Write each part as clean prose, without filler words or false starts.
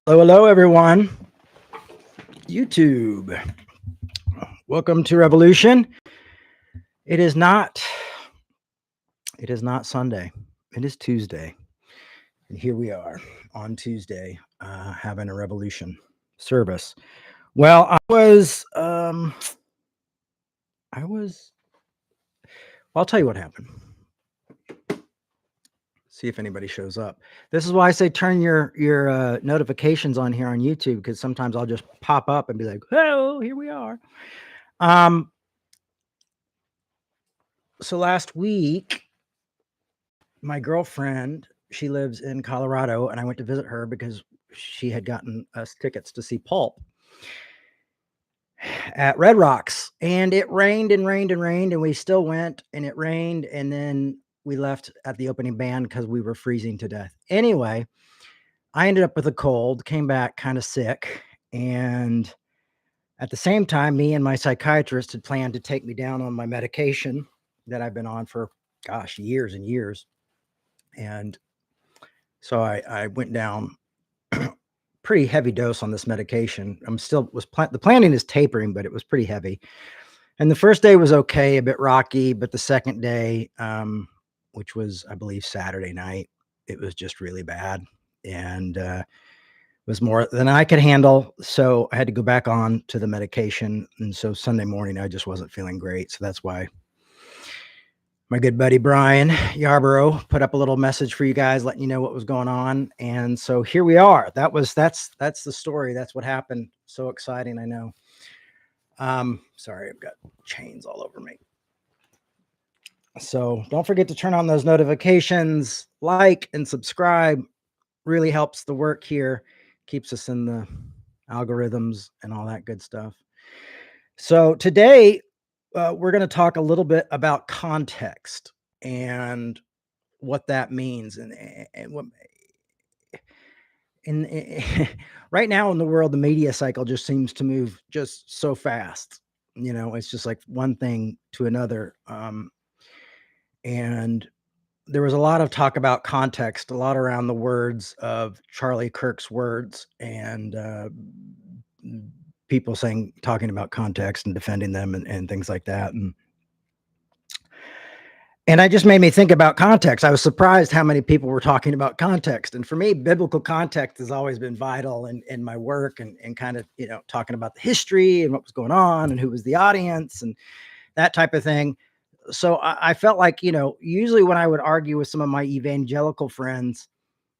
Hello, hello, everyone. YouTube. Welcome to Revolution. It is not. It is not Sunday. It is Tuesday, and here we are on Tuesday, having a Revolution service. Well, I was. I was. Well, I'll tell you what happened. See if anybody shows up. This is why I say turn your notifications on here on YouTube, because sometimes I'll just pop up and be like, "Oh, here we are." Um. So last week, my girlfriend, she lives in Colorado, and I went to visit her because she had gotten us tickets to see Pulp at Red Rocks. And it rained and rained and rained, and we still went, and it rained, and then we left at the opening band because we were freezing to death. Anyway, I ended up with a cold, came back kind of sick, and at the same time, me and my psychiatrist had planned to take me down on my medication that I've been on for, gosh, years and years. And so I went down pretty heavy dose on this medication. The planning is tapering, but it was pretty heavy. And the first day was okay, a bit rocky, but the second day, which was, I believe, Saturday night, it was just really bad and was more than I could handle. So I had to go back on to the medication. And so Sunday morning, I just wasn't feeling great. So that's why my good buddy Brian Yarborough put up a little message for you guys, letting you know what was going on. And so here we are. That's the story. That's what happened. So exciting, I know. Sorry, I've got chains all over me. So don't forget to turn on those notifications, like and subscribe. Really helps the work here, keeps us in the algorithms and all that good stuff. So today we're going to talk a little bit about context and what that means and what right now in the world, the media cycle just seems to move just so fast. It's just like one thing to another. And there was a lot of talk about context, a lot around the words of Charlie Kirk's words, and people talking about context and defending them and things like that. And that just made me think about context. I was surprised how many people were talking about context. And for me, biblical context has always been vital in my work and kind of, talking about the history and what was going on and who was the audience and that type of thing. So I felt like, usually when I would argue with some of my evangelical friends,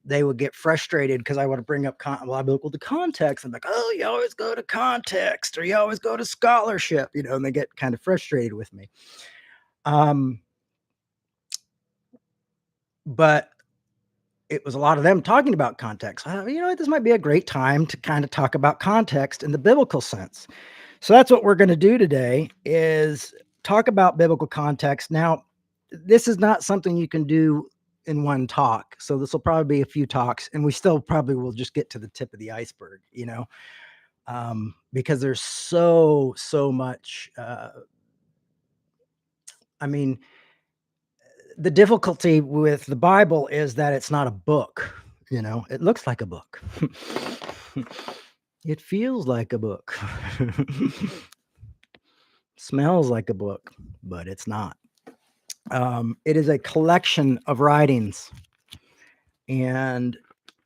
they would get frustrated because I would bring up, I would go to context. I'm like, oh, you always go to context or you always go to scholarship, and they get kind of frustrated with me. But it was a lot of them talking about context. This might be a great time to kind of talk about context in the biblical sense. So that's what we're going to do today is talk about biblical context. Now, this is not something you can do in one talk. So this will probably be a few talks, and we still probably will just get to the tip of the iceberg, because there's so much. I mean, the difficulty with the Bible is that it's not a book. It looks like a book. It feels like a book. Smells like a book, but it's not. It is a collection of writings, and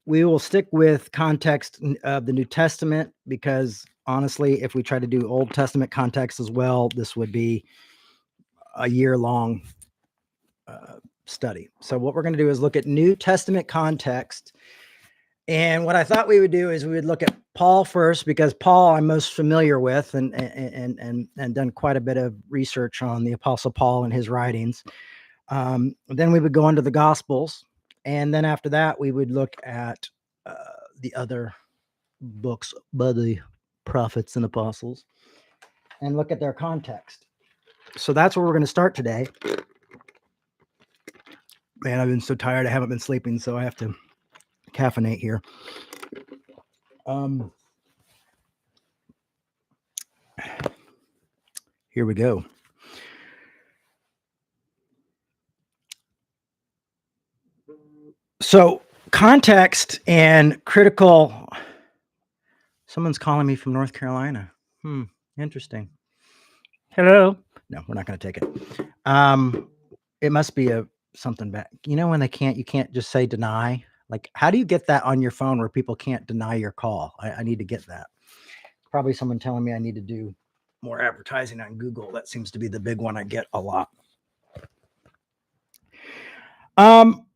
we will stick with context of the New Testament because honestly, if we try to do Old Testament context as well, this would be a year-long study. So what we're going to do is look at New Testament context. And what I thought we would do is we would look at Paul first, because Paul I'm most familiar with and done quite a bit of research on the Apostle Paul and his writings. Then we would go into the Gospels. And then after that, we would look at the other books by the prophets and apostles and look at their context. So that's where we're going to start today. Man, I've been so tired. I haven't been sleeping, so I have to caffeinate here. Here we go. So context and critical Someone's calling me from North Carolina. Hmm, interesting. Hello? No, we're not gonna take it. Um, it must be a something back. You know when you can't just say deny? Like, how do you get that on your phone where people can't deny your call? I need to get that. Probably someone telling me I need to do more advertising on Google. That seems to be the big one I get a lot. Um,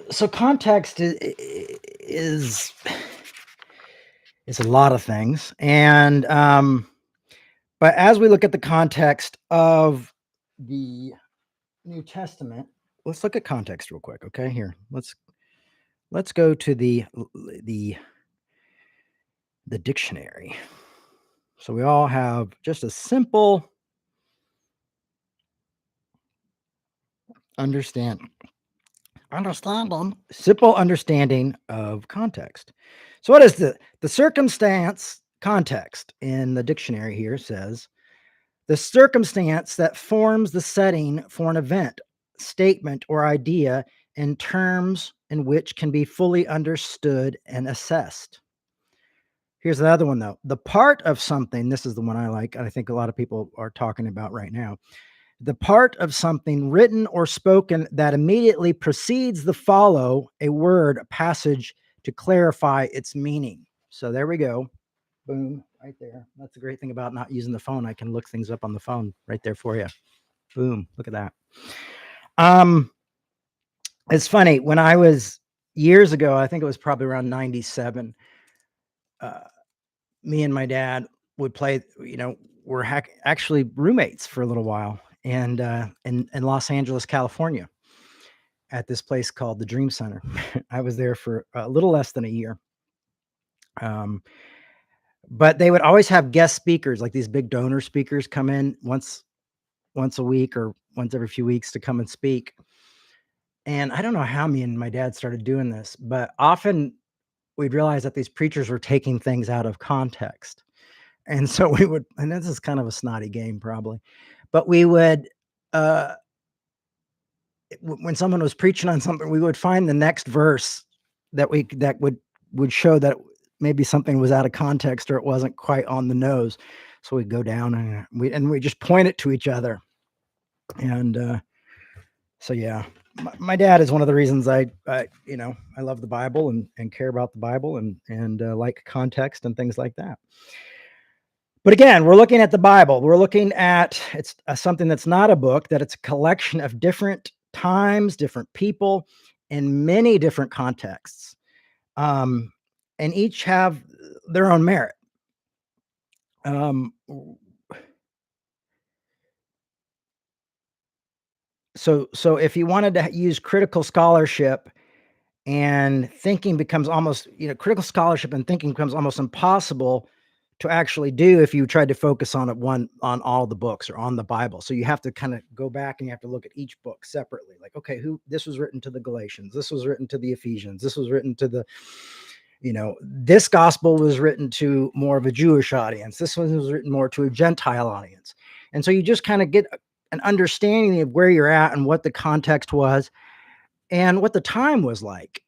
so context is a lot of things, and but as we look at the context of the New Testament, let's look at context real quick. Okay, here let's go to the the dictionary. So we all have just a simple understand simple understanding of context. So what is the circumstance context in the dictionary here says the circumstance that forms the setting for an event, statement, or idea in terms in which can be fully understood and assessed. Here's the other one though. The part of something, this is the one I like, and I think a lot of people are talking about right now. The part of something written or spoken that immediately precedes the follow a word, a passage to clarify its meaning. So there we go. Boom, right there. That's the great thing about not using the phone. I can look things up on the phone right there for you. Boom, look at that. Um, it's funny when I was years ago, I think it was probably around 97. Uh, Me and my dad would play, we're actually roommates for a little while and in Los Angeles, California at this place called the Dream Center. I was there for a little less than a year. Um, but they would always have guest speakers, like these big donor speakers come in once a week or once every few weeks to come and speak. And I don't know how me and my dad started doing this, but often we'd realize that these preachers were taking things out of context. And so we would, and this is kind of a snotty game probably, but we would, uh, when someone was preaching on something, we would find the next verse that would show that maybe something was out of context or it wasn't quite on the nose. So we'd go down and we just point it to each other. And so yeah, my dad is one of the reasons I love the Bible and care about the Bible and like context and things like that. But again, we're looking at the Bible. We're looking at it's something that's not a book, that it's a collection of different times, different people, in many different contexts, um, and each have their own merit. Um, so if you wanted to use critical scholarship and thinking becomes almost, critical scholarship and thinking becomes almost impossible to actually do if you tried to focus on all the books or on the Bible. So you have to kind of go back and you have to look at each book separately. Like, okay, this was written to the Galatians, this was written to the Ephesians, this was written to this gospel was written to more of a Jewish audience, this one was written more to a Gentile audience. And so you just kind of get an understanding of where you're at and what the context was and what the time was like.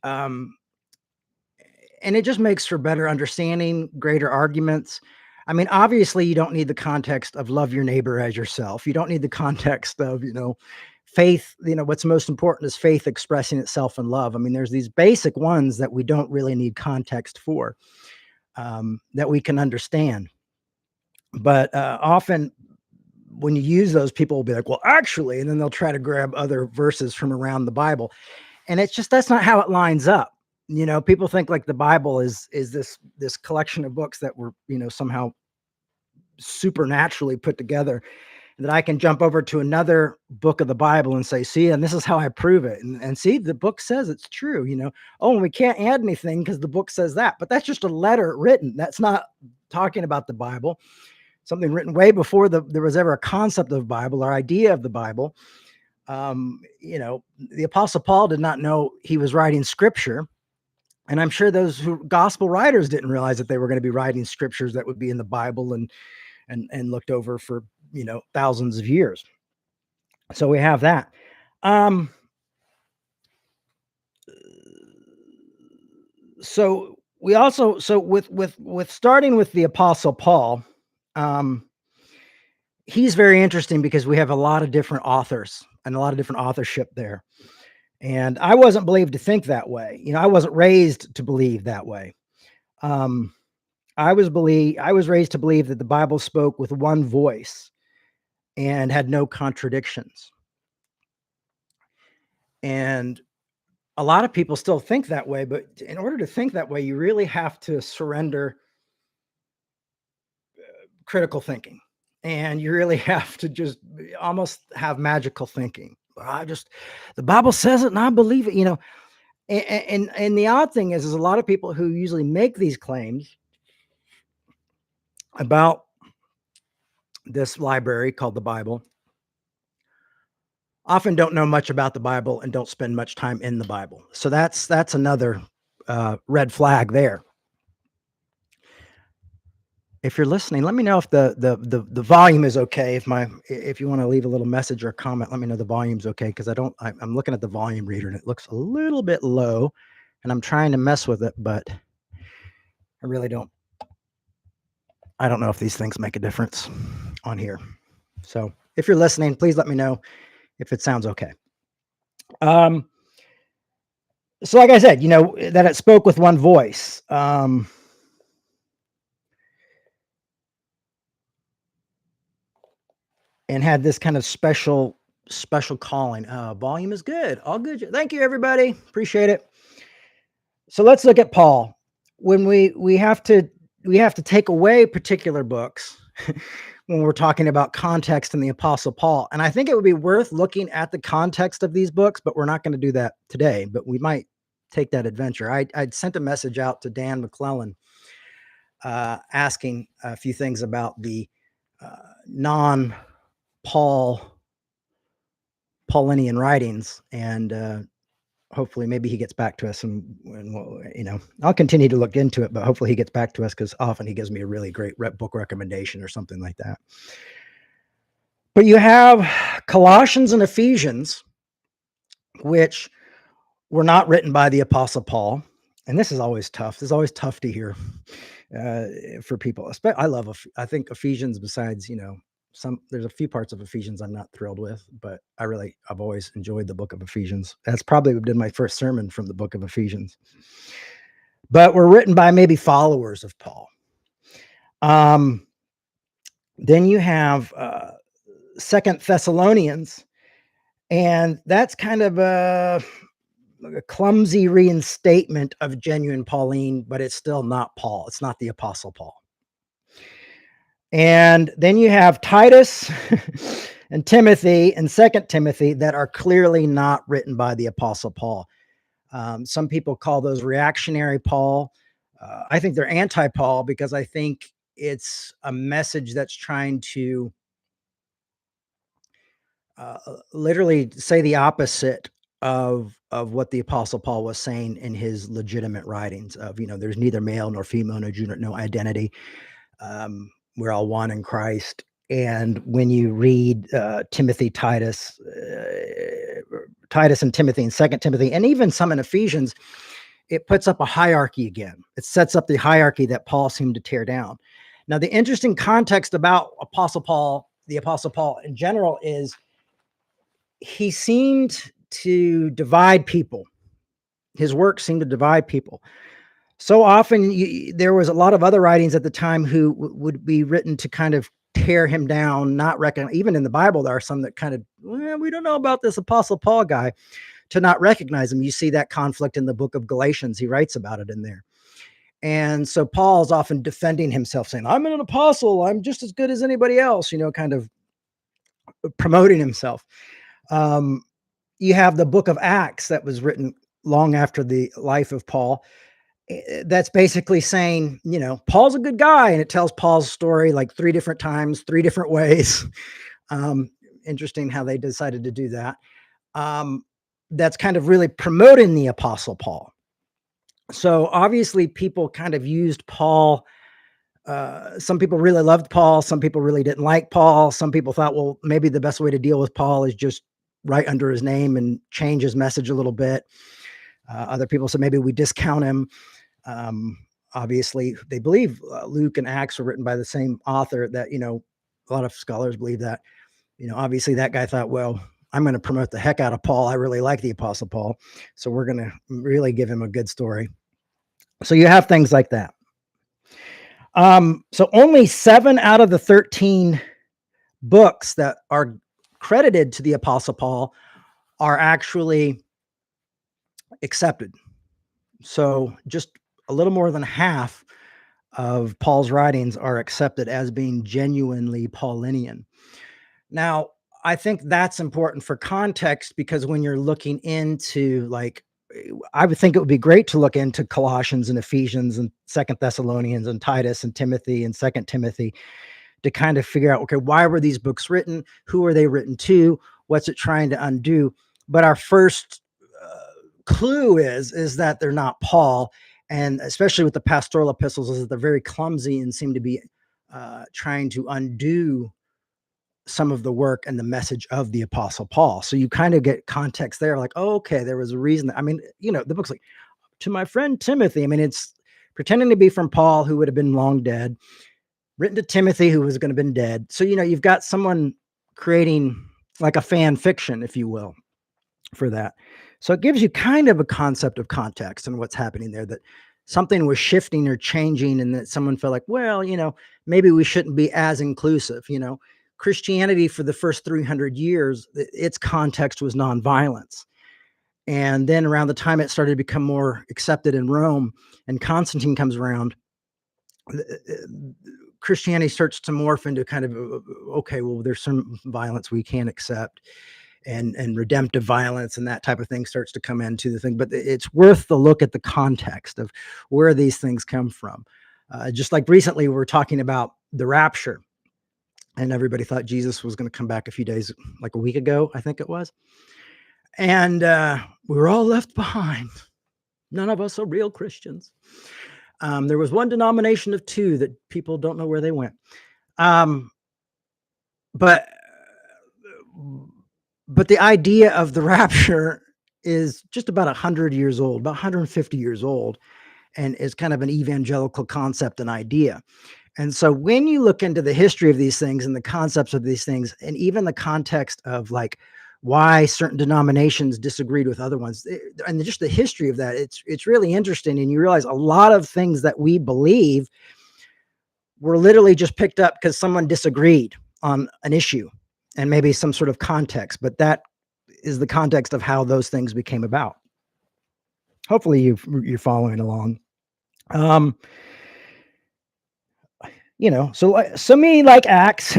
And it just makes for better understanding, greater arguments. I mean, obviously, you don't need the context of love your neighbor as yourself. You don't need the context of, faith. What's most important is faith expressing itself in love. I mean, there's these basic ones that we don't really need context for, that we can understand. But often when you use those, people will be like, well, actually, and then they'll try to grab other verses from around the Bible. And it's just, that's not how it lines up. People think like the Bible is this collection of books that were, somehow supernaturally put together, that I can jump over to another book of the Bible and say, see, and this is how I prove it. And see, the book says it's true, Oh, and we can't add anything because the book says that. But that's just a letter written. That's not talking about the Bible. Something written way before there was ever a concept of Bible or idea of the Bible. The Apostle Paul did not know he was writing scripture. And I'm sure those gospel writers didn't realize that they were going to be writing scriptures that would be in the Bible and looked over for, thousands of years. So we have that. So we also so with starting with the Apostle Paul, um, he's very interesting because we have a lot of different authors and a lot of different authorship there. And I wasn't believed to think that way. I wasn't raised to believe that way. Um, I was raised to believe that the Bible spoke with one voice and had no contradictions. And a lot of people still think that way, but in order to think that way, you really have to surrender critical thinking. And you really have to just almost have magical thinking. I just the Bible says it and I believe it, And the odd thing is a lot of people who usually make these claims about this library called the Bible often don't know much about the Bible and don't spend much time in the Bible. So that's another red flag there. If you're listening, let me know if the volume is okay. If you want to leave a little message or a comment, let me know the volume's okay because I'm looking at the volume reader and it looks a little bit low, and I'm trying to mess with it, but I really don't. I don't know if these things make a difference on here. So if you're listening, please let me know if it sounds okay. So like I said, that it spoke with one voice. And had this kind of special calling. Volume is good. All good. Thank you, everybody. Appreciate it. So let's look at Paul. When we have to take away particular books when we're talking about context in the Apostle Paul. And I think it would be worth looking at the context of these books, but we're not going to do that today. But we might take that adventure. I'd sent a message out to Dan McClellan asking a few things about the Paulinian writings, and hopefully maybe he gets back to us, and I'll continue to look into it, but hopefully he gets back to us because often he gives me a really great book recommendation or something like that. But you have Colossians and Ephesians, which were not written by the Apostle Paul. And this is always tough. This is always tough to hear for people. I think Ephesians, besides, there's a few parts of Ephesians I'm not thrilled with, but I've always enjoyed the book of Ephesians. That's probably been my first sermon from the book of Ephesians. But were written by maybe followers of Paul. Then you have Second Thessalonians, and that's kind of a clumsy reinstatement of genuine Pauline, but it's still not Paul. It's not the Apostle Paul. And then you have Titus and Timothy and Second Timothy that are clearly not written by the Apostle Paul. Some people call those reactionary Paul. I think they're anti-Paul because I think it's a message that's trying to literally say the opposite of what the Apostle Paul was saying in his legitimate writings of, there's neither male nor female, no identity. We're all one in Christ. And when you read Titus and Timothy and Second Timothy, and even some in Ephesians, it puts up a hierarchy again. It sets up the hierarchy that Paul seemed to tear down. Now, the interesting context about the Apostle Paul in general is he seemed to divide people. His work seemed to divide people. So often there was a lot of other writings at the time who would be written to kind of tear him down, not recognize. Even in the Bible, there are some that kind of, we don't know about this Apostle Paul guy, to not recognize him. You see that conflict in the book of Galatians. He writes about it in there. And so Paul's often defending himself, saying, I'm an apostle. I'm just as good as anybody else, kind of promoting himself. You have the book of Acts that was written long after the life of Paul. That's basically saying, Paul's a good guy. And it tells Paul's story like 3 different times, 3 different ways. Interesting how they decided to do that. That's kind of really promoting the Apostle Paul. So obviously people kind of used Paul. Some people really loved Paul. Some people really didn't like Paul. Some people thought, well, maybe the best way to deal with Paul is just write under his name and change his message a little bit. Other people said maybe we discount him. obviously, they believe Luke and Acts were written by the same author. That a lot of scholars believe that. Obviously, that guy thought, well, I'm going to promote the heck out of Paul. I really like the Apostle Paul, so we're going to really give him a good story. So you have things like that. So only 7 out of the 13 books that are credited to the Apostle Paul are actually accepted. So just a little more than half of Paul's writings are accepted as being genuinely Paulinian. Now, I think that's important for context, because when you're looking into, like, I would think it would be great to look into Colossians and Ephesians and Second Thessalonians and Titus and Timothy and Second Timothy to kind of figure out, okay, why were these books written? Who are they written to? What's it trying to undo? But our first clue is that they're not Paul, and especially with the pastoral epistles, is that they're very clumsy and seem to be trying to undo some of the work and the message of the Apostle Paul. So you kind of get context there, like, oh, okay, there was a reason. I mean, the book's like, to my friend Timothy. I mean, it's pretending to be from Paul, who would have been long dead, written to Timothy, who was going to have been dead. So, you've got someone creating like a fan fiction, if you will, for that. So it gives you kind of a concept of context and what's happening there, that something was shifting or changing, and that someone felt like, well, maybe we shouldn't be as inclusive. Christianity for the first 300 years, its context was nonviolence. And then around the time it started to become more accepted in Rome and Constantine comes around, Christianity starts to morph into kind of, okay, well, there's some violence we can't accept, and redemptive violence and that type of thing starts to come into the thing. But it's worth the look at the context of where these things come from. Just like recently, we were talking about the rapture, and everybody thought Jesus was going to come back a few days, like a week ago, I think it was. And we were all left behind. None of us are real Christians. There was one denomination of 2 that people don't know where they went. But the idea of the rapture is just about 100 years old, about 150 years old, and is kind of an evangelical concept and idea. And so when you look into the history of these things and the concepts of these things, and even the context of like why certain denominations disagreed with other ones, and just the history of that, it's really interesting. And you realize a lot of things that we believe were literally just picked up because someone disagreed on an issue and maybe some sort of context, but that is the context of how those things became about. Hopefully you're following along. So me, like Acts,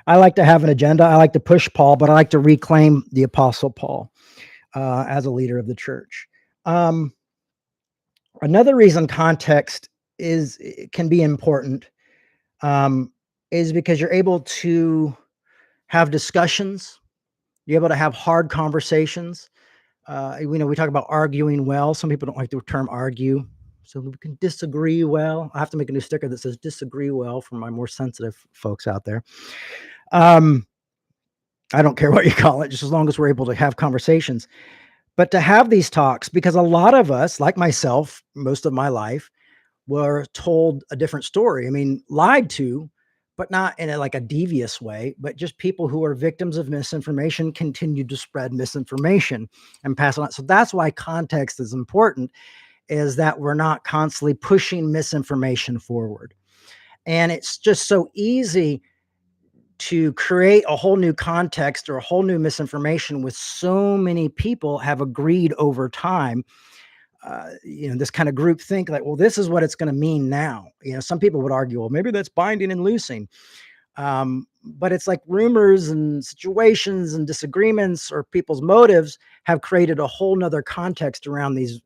I like to have an agenda. I like to push Paul, but I like to reclaim the Apostle Paul as a leader of the church. Another reason context can be important is because you're able to have discussions. You're able to have hard conversations. We talk about arguing well. Some people don't like the term argue. So we can disagree well. I have to make a new sticker that says disagree well for my more sensitive folks out there. I don't care what you call it, just as long as we're able to have conversations. But to have these talks, because a lot of us, like myself, most of my life, were told a different story. I mean, lied to, but not in like a devious way, but just people who are victims of misinformation continue to spread misinformation and pass it on. So that's why context is important, is that we're not constantly pushing misinformation forward. And it's just so easy to create a whole new context or a whole new misinformation with so many people have agreed over time. This kind of group think like, well, this is what it's going to mean now. Some people would argue, well, maybe that's binding and loosing. But it's like rumors and situations and disagreements or people's motives have created a whole nother context around these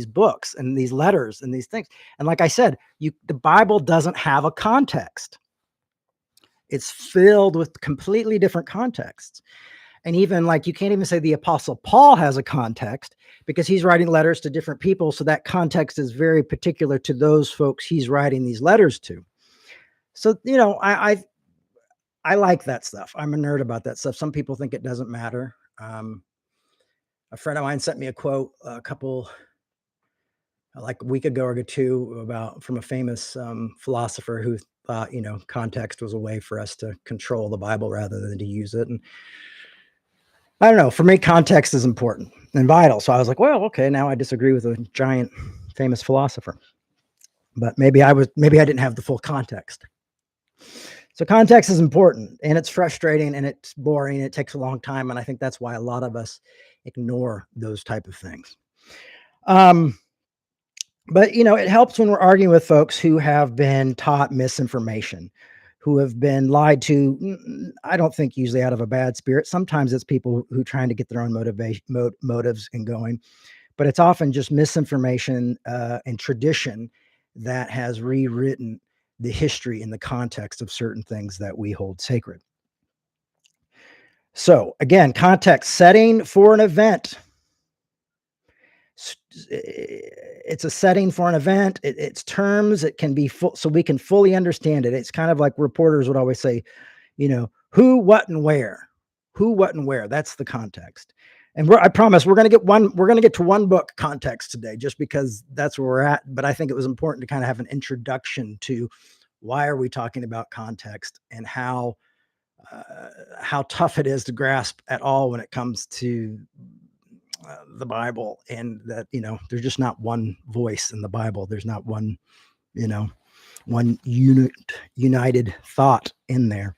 books and these letters and these things. And like I said, the Bible doesn't have a context. It's filled with completely different contexts. And even like, you can't even say the Apostle Paul has a context, because he's writing letters to different people. So that context is very particular to those folks he's writing these letters to. So, I like that stuff. I'm a nerd about that stuff. Some people think it doesn't matter. A friend of mine sent me a quote a couple like a week ago or two about from a famous philosopher who thought, context was a way for us to control the Bible rather than to use it. And I don't know. For me, context is important and vital. So I was like, well, okay, now I disagree with a giant famous philosopher. But maybe I didn't have the full context. So context is important, and it's frustrating and it's boring. It takes a long time, and I think that's why a lot of us ignore those type of things. But it helps when we're arguing with folks who have been taught misinformation, who have been lied to. I don't think usually out of a bad spirit. Sometimes it's people who trying to get their own motives and going, but it's often just misinformation and tradition that has rewritten the history and the context of certain things that we hold sacred. So again, context: setting for an event. It's a setting for an event. It's terms. It can be full, so we can fully understand it. It's kind of like reporters would always say, who, what, and where. Who, what, and where. That's the context. And I promise we're going to get to one book context today, just because that's where we're at. But I think it was important to kind of have an introduction to why are we talking about context and how tough it is to grasp at all when it comes to the Bible, and that there's just not one voice in the Bible. There's not one one united thought in there.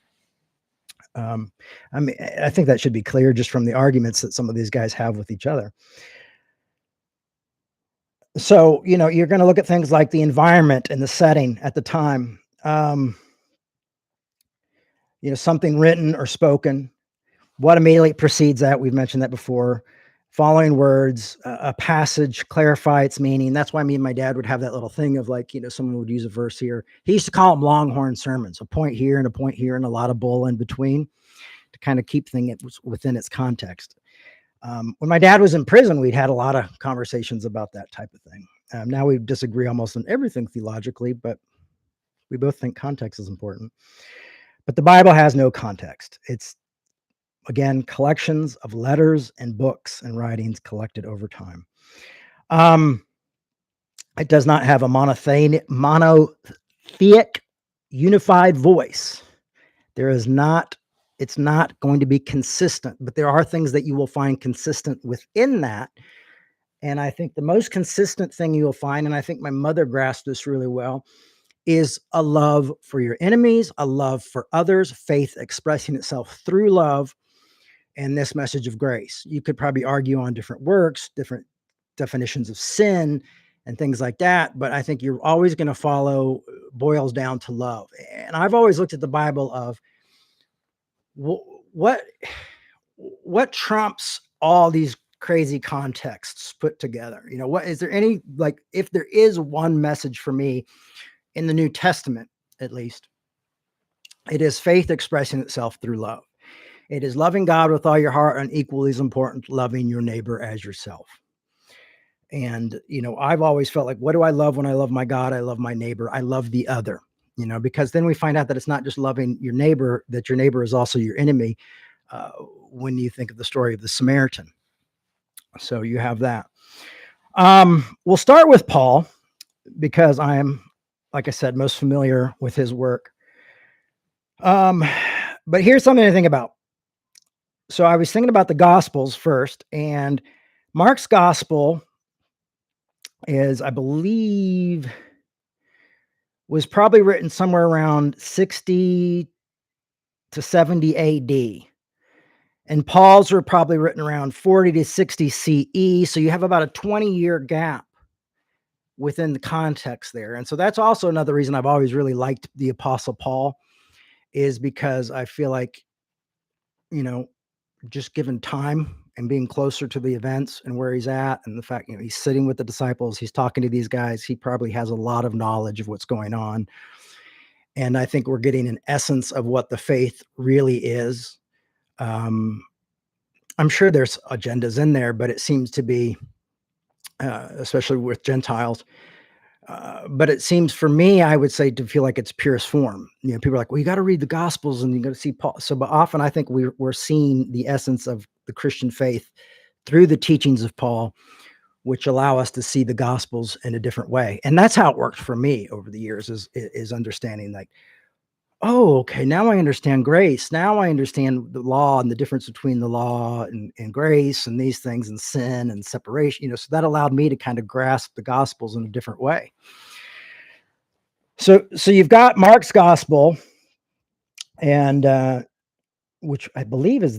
I think that should be clear just from the arguments that some of these guys have with each other. So you're going to look at things like the environment and the setting at the time. Something written or spoken, what immediately precedes that. We've mentioned that before. Following words, a passage, clarify its meaning. That's why me and my dad would have that little thing of like, someone would use a verse here. He used to call them longhorn sermons, a point here and a point here and a lot of bull in between to kind of keep things within its context. When my dad was in prison, we'd had a lot of conversations about that type of thing. Now we disagree almost on everything theologically, but we both think context is important. But the Bible has no context. It's, again, collections of letters and books and writings collected over time. It does not have a monotheic, unified voice. It's not going to be consistent, but there are things that you will find consistent within that. And I think the most consistent thing you will find, and I think my mother grasped this really well, is a love for your enemies, a love for others, faith expressing itself through love, and this message of grace. You could probably argue on different works, different definitions of sin and things like that, but I think you're always going to boils down to love. And I've always looked at the Bible of what trumps all these crazy contexts put together. What is there any, like, if there is one message for me in the New Testament, at least, it is faith expressing itself through love. It is loving God with all your heart, and equally as important, loving your neighbor as yourself. And, I've always felt like, what do I love when I love my God? I love my neighbor. I love the other, because then we find out that it's not just loving your neighbor, that your neighbor is also your enemy. When you think of the story of the Samaritan. So you have that. We'll start with Paul because I am, like I said, most familiar with his work. But here's something to think about. So I was thinking about the Gospels first, and Mark's Gospel is, I believe, was probably written somewhere around 60 to 70 AD. And Paul's were probably written around 40 to 60 CE. So you have about a 20-year gap within the context there. And so that's also another reason I've always really liked the Apostle Paul, is because I feel like, just given time and being closer to the events and where he's at, and the fact, he's sitting with the disciples, he's talking to these guys, he probably has a lot of knowledge of what's going on. And I think we're getting an essence of what the faith really is. I'm sure there's agendas in there, but it seems to be, especially with Gentiles, but it seems for me, I would say, to feel like it's purest form. People are like, well, you got to read the Gospels and you got to see Paul. So, but often I think we're seeing the essence of the Christian faith through the teachings of Paul, which allow us to see the gospels in a different way. And that's how it worked for me over the years is understanding like, oh, okay, now I understand grace. Now I understand the law and the difference between the law and grace and these things and sin and separation, so that allowed me to kind of grasp the gospels in a different way. So you've got Mark's gospel, and which I believe is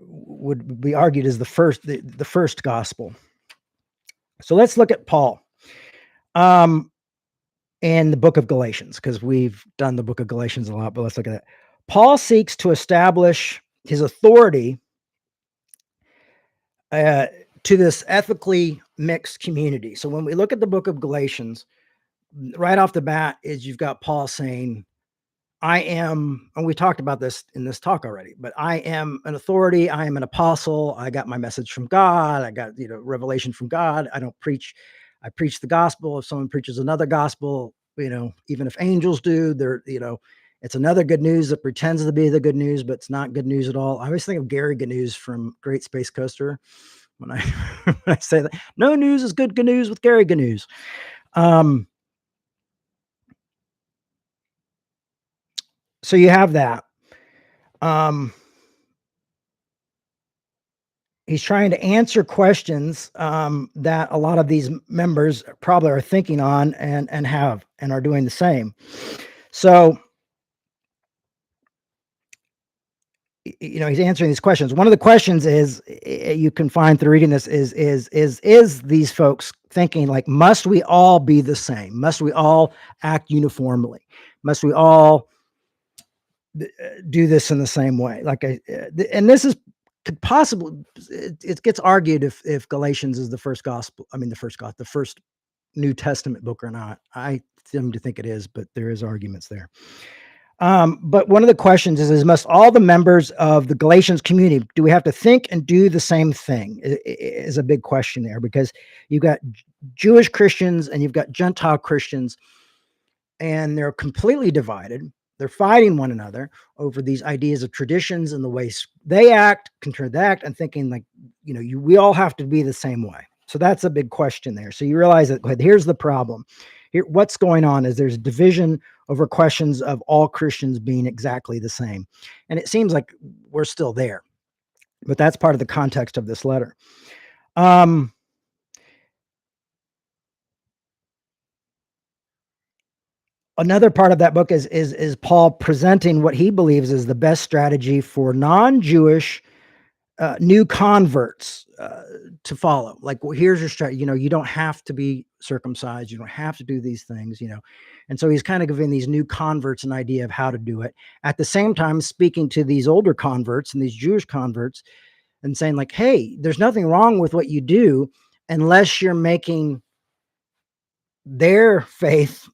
would be argued as the first gospel. So let's look at Paul in the book of Galatians, because we've done the book of Galatians a lot, but let's look at that. Paul seeks to establish his authority to this ethically mixed community. So when we look at the book of Galatians, right off the bat is you've got Paul saying, I am, and we talked about this in this talk already, but I am an authority. I am an apostle. I got my message from God. I got, revelation from God. I don't preach. I preach the gospel. If someone preaches another gospel, even if angels do, it's another good news that pretends to be the good news, but it's not good news at all. I always think of Gary Gnews from Great Space Coaster when I, when I say that. No news is good news with Gary Gnews. So you have that. He's trying to answer questions that a lot of these members probably are thinking on and are doing the same. So, he's answering these questions. One of the questions is you can find through reading this is these folks thinking like, must we all be the same? Must we all act uniformly? Must we all do this in the same way? And this is could possibly, it gets argued if Galatians is the first gospel. I mean, the first New Testament book or not. I seem to think it is, but there is arguments there. But one of the questions is must all the members of the Galatians community, do we have to think and do the same thing? Is a big question there, because you've got Jewish Christians and you've got Gentile Christians, and they're completely divided. They're fighting one another over these ideas of traditions and the ways they act, act, and thinking like, we all have to be the same way. So that's a big question there. So you realize that here's the problem. Here, what's going on is there's division over questions of all Christians being exactly the same. And it seems like we're still there, but that's part of the context of this letter. Another part of that book is Paul presenting what he believes is the best strategy for non-Jewish new converts to follow. Like, well, here's your strategy. You don't have to be circumcised. You don't have to do these things, And so he's kind of giving these new converts an idea of how to do it. At the same time, speaking to these older converts and these Jewish converts and saying like, hey, there's nothing wrong with what you do unless you're making their faith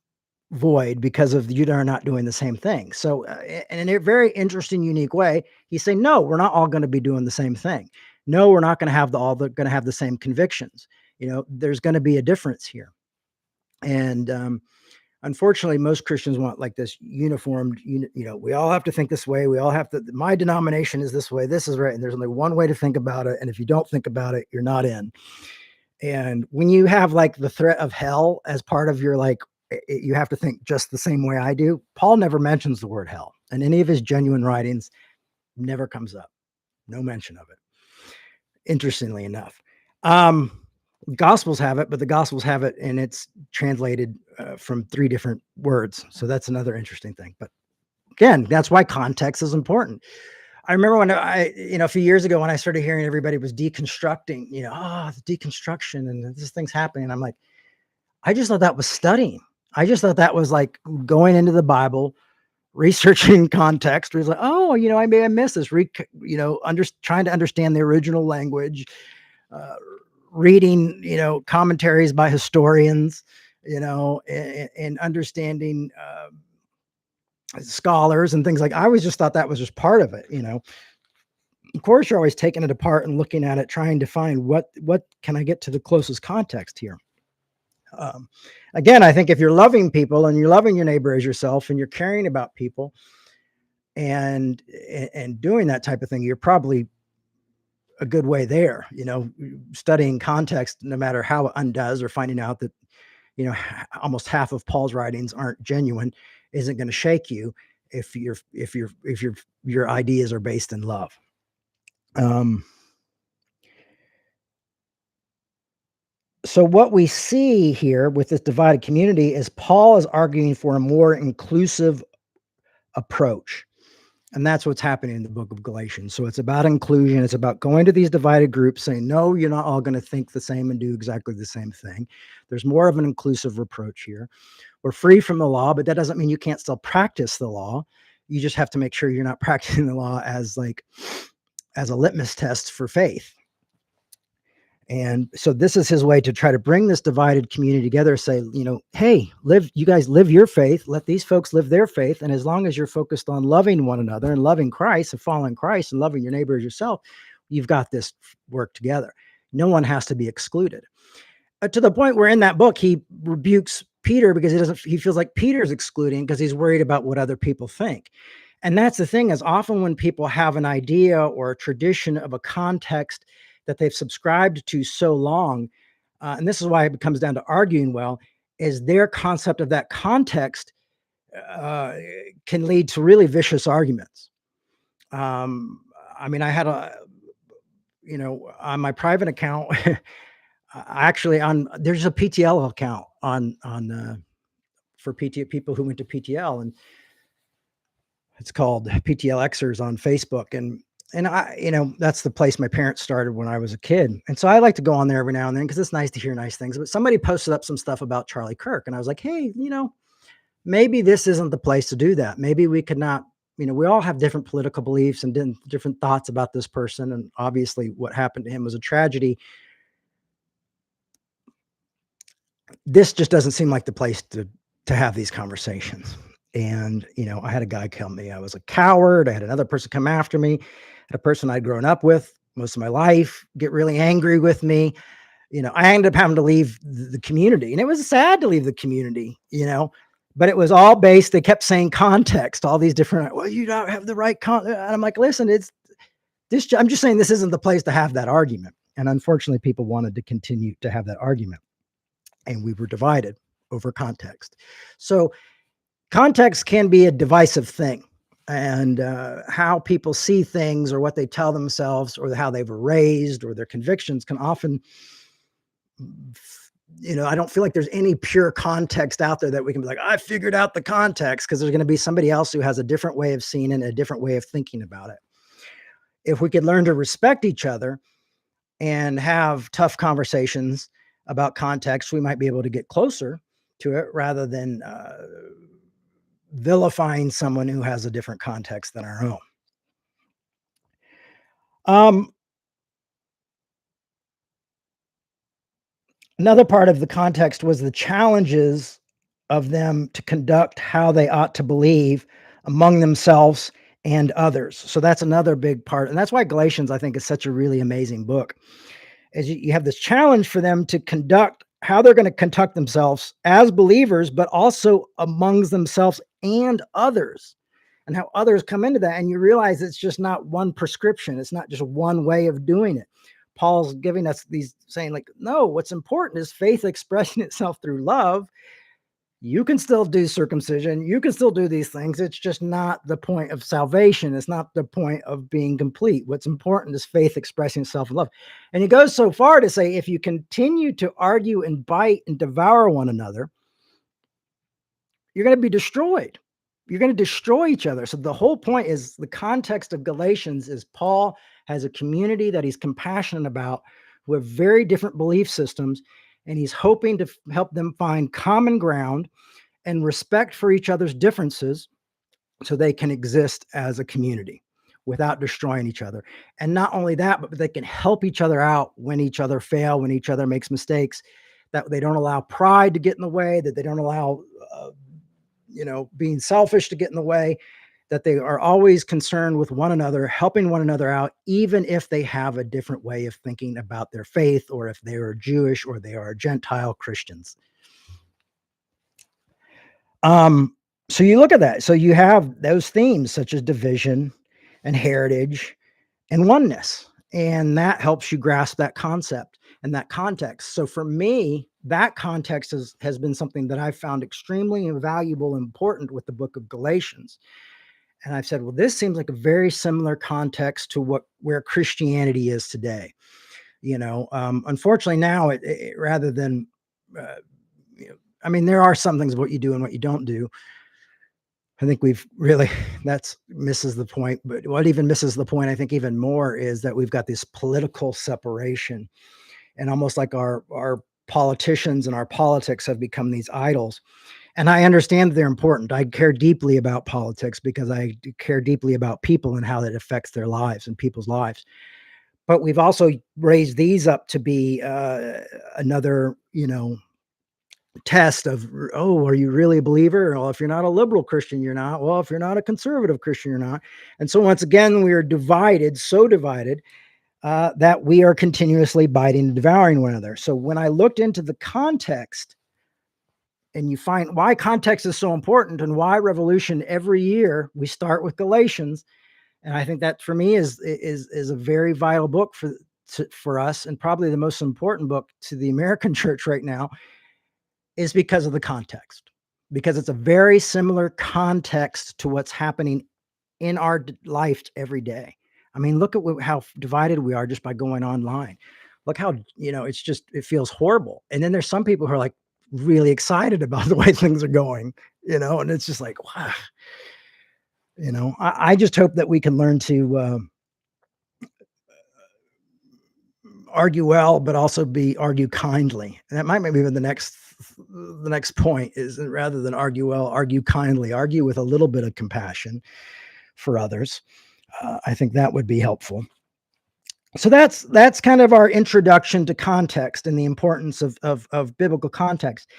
void because of you are not doing the same thing. So in a very interesting, unique way, he's saying, no, we're not all going to be doing the same thing. No, we're not going to have going to have the same convictions. There's going to be a difference here. And unfortunately, most Christians want like this uniformed, we all have to think this way. We all have to, my denomination is this way. This is right. And there's only one way to think about it. And if you don't think about it, you're not in. And when you have like the threat of hell as part of your you have to think just the same way I do. Paul never mentions the word hell, and any of his genuine writings never comes up. No mention of it. Interestingly enough, Gospels have it, but the Gospels have it, and it's translated from 3 different words. So that's another interesting thing. But again, that's why context is important. I remember when a few years ago when I started hearing everybody was deconstructing, the deconstruction and this thing's happening. I'm like, I just thought that was studying. I just thought that was like going into the Bible, researching context. Where it's like, oh, I may have missed this. Trying to understand the original language, reading, commentaries by historians, and understanding scholars and things like. I always just thought that was just part of it. Of course, you're always taking it apart and looking at it, trying to find what can I get to the closest context here. Again, I think if you're loving people and you're loving your neighbor as yourself and you're caring about people and doing that type of thing, you're probably a good way there. Studying context, no matter how it undoes, or finding out that almost half of Paul's writings aren't genuine, isn't going to shake you if your ideas are based in love. So what we see here with this divided community is Paul is arguing for a more inclusive approach. And that's what's happening in the book of Galatians. So it's about inclusion. It's about going to these divided groups saying, no, you're not all going to think the same and do exactly the same thing. There's more of an inclusive approach here. We're free from the law, but that doesn't mean you can't still practice the law. You just have to make sure you're not practicing the law as a litmus test for faith. And so this is his way to try to bring this divided community together, say, hey, you guys live your faith, let these folks live their faith. And as long as you're focused on loving one another and loving Christ and following Christ and loving your neighbor as yourself, you've got this work together. No one has to be excluded. To the point where in that book, he rebukes Peter because he feels like Peter's excluding because he's worried about what other people think. And that's the thing, is often when people have an idea or a tradition of a context that they've subscribed to so long, and this is why it comes down to arguing well, is their concept of that context can lead to really vicious arguments. I had on my private account, actually there's a PTL account for people who went to PTL, and it's called PTLXers on Facebook. And I, that's the place my parents started when I was a kid. And so I like to go on there every now and then because it's nice to hear nice things. But somebody posted up some stuff about Charlie Kirk. And I was like, hey, maybe this isn't the place to do that. Maybe we could not, we all have different political beliefs and different thoughts about this person. And obviously what happened to him was a tragedy. This just doesn't seem like the place to have these conversations. And, I had a guy tell me I was a coward. I had another person come after me. A person I'd grown up with most of my life get really angry with me. I ended up having to leave the community, and it was sad to leave the community, but it was all based. They kept saying context, all these different, well, you don't have the right context. And I'm like, listen, I'm just saying this isn't the place to have that argument. And unfortunately, people wanted to continue to have that argument, and we were divided over context. So context can be a divisive thing. And how people see things, or what they tell themselves, or how they were raised, or their convictions can often, I don't feel like there's any pure context out there that we can be like, I figured out the context, because there's going to be somebody else who has a different way of seeing it and a different way of thinking about it. If we could learn to respect each other and have tough conversations about context, we might be able to get closer to it rather than vilifying someone who has a different context than our own. Another part of the context was the challenges of them to conduct how they ought to believe among themselves and others. So that's another big part. And that's why Galatians, I think, is such a really amazing book. Is you have this challenge for them to conduct how they're going to conduct themselves as believers, but also amongst themselves and others, and how others come into that. And you realize it's just not one prescription. It's not just one way of doing it. Paul's giving us saying like, no, what's important is faith expressing itself through love. You can still do circumcision. You can still do these things. It's just not the point of salvation. It's not the point of being complete. What's important is faith expressing itself in love. And he goes so far to say, if you continue to argue and bite and devour one another, you're going to be destroyed. You're going to destroy each other. So the whole point is, the context of Galatians is Paul has a community that he's compassionate about, who have very different belief systems, and he's hoping to help them find common ground and respect for each other's differences so they can exist as a community without destroying each other. And not only that, but they can help each other out when each other fail, when each other makes mistakes, that they don't allow pride to get in the way, that they don't allow being selfish to get in the way, that they are always concerned with one another, helping one another out, even if they have a different way of thinking about their faith, or if they are Jewish or they are Gentile Christians. So you look at that. So you have those themes such as division and heritage and oneness. And that helps you grasp that concept and that context. So for me, that context has been something that I've found extremely valuable and important with the book of Galatians. And I've said, well, this seems like a very similar context to where Christianity is today. Unfortunately now rather than, uh, I mean, there are some things what you do and what you don't do. I think we've really that's misses the point, but what even misses the point, I think even more, is that we've got this political separation, and almost like our politicians and our politics have become these idols. And I understand they're important. I care deeply about politics because I care deeply about people and how that affects their lives and people's lives. But we've also raised these up to be another, test of, oh, are you really a believer? Well, if you're not a liberal Christian, you're not. Well, if you're not a conservative Christian, you're not. And so once again, we are divided, so divided that we are continuously biting and devouring one another. So when I looked into the context, and you find why context is so important and why Revolution every year we start with Galatians, and I think that for me is a very vital book for us, and probably the most important book to the American church right now, is because of the context, because it's a very similar context to what's happening in our life every day. I mean, look at how divided we are just by going online. Look how, it feels horrible. And then there's some people who are like really excited about the way things are going, and it's just like, wow. I just hope that we can learn to argue well, but also argue kindly. And that might be the next point is, rather than argue well, argue kindly, argue with a little bit of compassion for others. I think that would be helpful. So that's kind of our introduction to context and the importance of biblical context.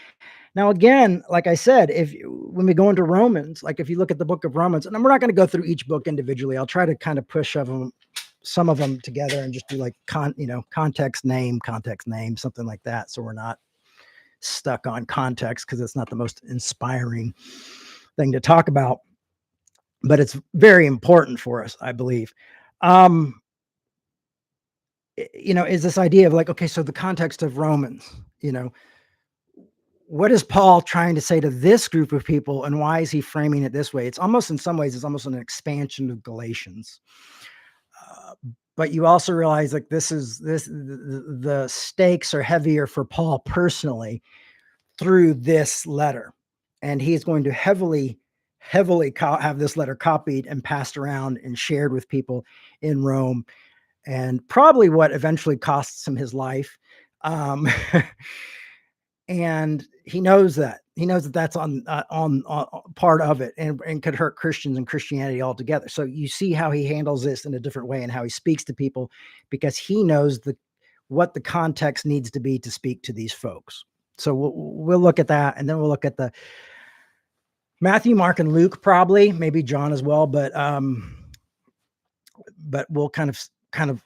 Now, again, like I said, when we go into Romans, like if you look at the book of Romans, and we're not going to go through each book individually. I'll try to kind of push some of them together and just do like context name, something like that. So we're not stuck on context because it's not the most inspiring thing to talk about, but it's very important for us, I believe. Is this idea of like, okay, so the context of Romans, what is Paul trying to say to this group of people, and why is he framing it this way? It's almost, in some ways, it's almost an expansion of Galatians. But you also realize like the stakes are heavier for Paul personally through this letter, and he's going to heavily have this letter copied and passed around and shared with people in Rome, and probably what eventually costs him his life. And he knows that that's on part of it, and could hurt Christians and Christianity altogether. So you see how he handles this in a different way and how he speaks to people, because he knows what the context needs to be to speak to these folks. So we'll look at that, and then we'll look at the Matthew, Mark, and Luke, probably maybe John as well, but we'll kind of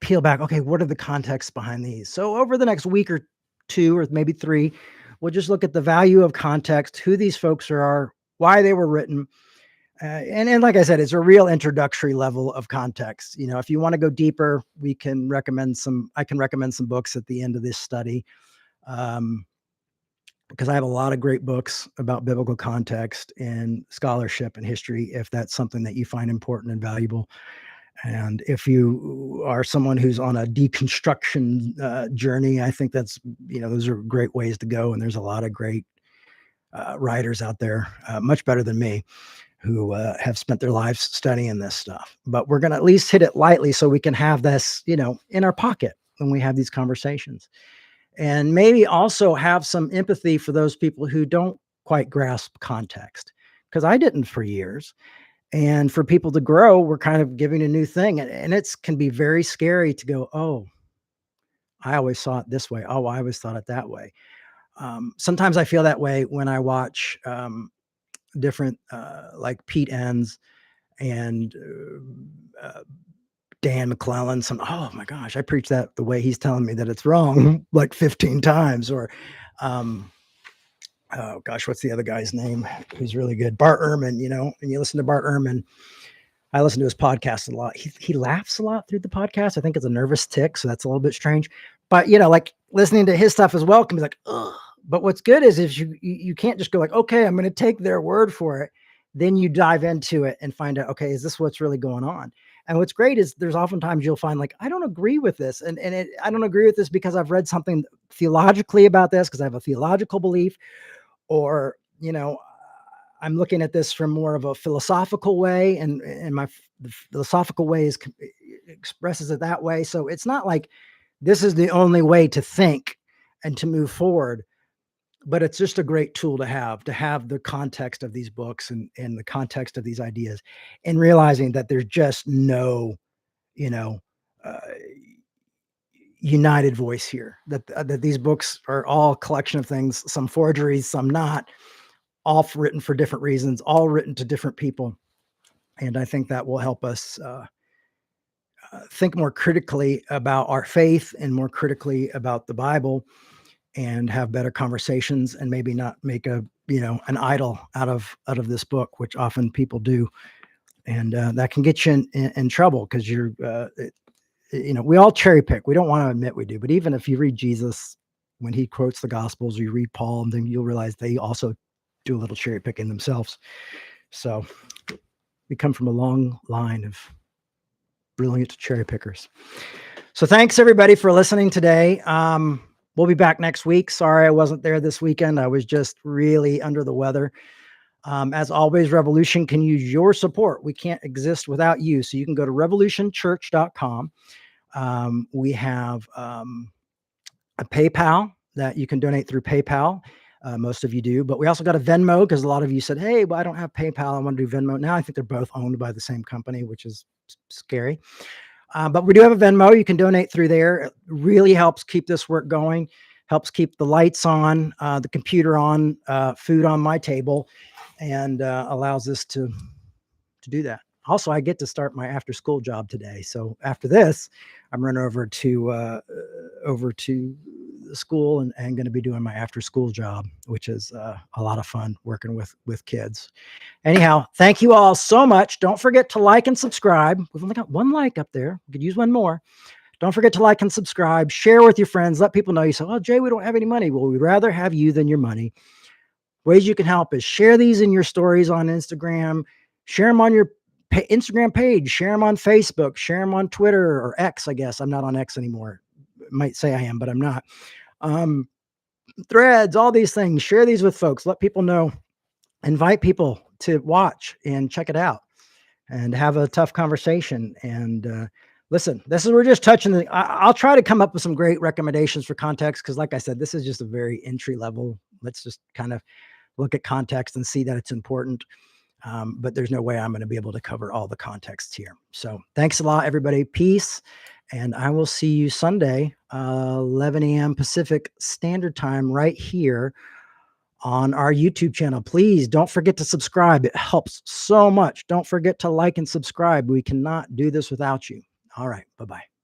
peel back. Okay, what are the contexts behind these? So over the next week or two, or maybe three, we'll just look at the value of context, who these folks are, why they were written. And like I said, it's a real introductory level of context. If you want to go deeper, I can recommend some books at the end of this study. Because I have a lot of great books about biblical context and scholarship and history, if that's something that you find important and valuable. And if you are someone who's on a deconstruction journey, I think those are great ways to go. And there's a lot of great writers out there, much better than me, who have spent their lives studying this stuff. But we're going to at least hit it lightly so we can have this, in our pocket when we have these conversations. And maybe also have some empathy for those people who don't quite grasp context, because I didn't for years. And for people to grow, we're kind of giving a new thing. And it can be very scary to go, oh, I always saw it this way. Oh, I always thought it that way. Sometimes I feel that way when I watch different, like Pete Enns and Dan McClellan. Oh my gosh, I preach that the way he's telling me that it's wrong like 15 times. Or, oh gosh, what's the other guy's name who's really good? Bart Ehrman, and you listen to Bart Ehrman. I listen to his podcast a lot. He laughs a lot through the podcast. I think it's a nervous tick, so that's a little bit strange. But like listening to his stuff as well can be like, ugh. But what's good is you can't just go like, okay, I'm going to take their word for it. Then you dive into it and find out, okay, is this what's really going on? And what's great is there's oftentimes you'll find like, I don't agree with this. I don't agree with this because I've read something theologically about this because I have a theological belief, or, I'm looking at this from more of a philosophical way, and the philosophical way expresses it that way. So it's not like this is the only way to think and to move forward, but it's just a great tool to have the context of these books and the context of these ideas, and realizing that there's just no, you know, uh, united voice here. That these books are all a collection of things, some forgeries, some not, all written for different reasons, all written to different people. And I think that will help us think more critically about our faith and more critically about the Bible, and have better conversations, and maybe not make an idol out of this book, which often people do. And that can get you in trouble, because we all cherry pick. We don't want to admit we do, but even if you read Jesus, when he quotes the Gospels, or you read Paul, and then you'll realize they also do a little cherry picking themselves. So we come from a long line of brilliant cherry pickers. So thanks everybody for listening today. We'll be back next week. Sorry I wasn't there this weekend. I was just really under the weather. As always, Revolution can use your support. We can't exist without you. So you can go to revolutionchurch.com. We have a PayPal that you can donate through PayPal. Most of you do, but we also got a Venmo, because a lot of you said, hey, well, I don't have PayPal, I want to do Venmo. Now I think they're both owned by the same company, which is scary. But we do have a Venmo. You can donate through there. It really helps keep this work going, helps keep the lights on, the computer on, food on my table, and allows us to do that. Also, I get to start my after school job today. So after this, I'm running over to the school and going to be doing my after school job, which is a lot of fun working with kids. Anyhow, thank you all so much. Don't forget to like and subscribe. We've only got one like up there. We could use one more. Don't forget to like and subscribe. Share with your friends. Let people know. You say, oh, Jay, we don't have any money. Well, we'd rather have you than your money. Ways you can help is share these in your stories on Instagram. Share them on your Instagram page. Share them on Facebook. Share them on Twitter or X, I guess. I'm not on X anymore. Might say I am, but I'm not. Threads, all these things. Share these with folks. Let people know. Invite people to watch and check it out and have a tough conversation. And listen, we're just touching I'll try to come up with some great recommendations for context, because like I said, this is just a very entry level. Let's just kind of look at context and see that it's important. But there's no way I'm going to be able to cover all the context here. So thanks a lot, everybody. Peace. And I will see you Sunday, 11 a.m. Pacific Standard Time, right here on our YouTube channel. Please don't forget to subscribe. It helps so much. Don't forget to like and subscribe. We cannot do this without you. All right. Bye-bye.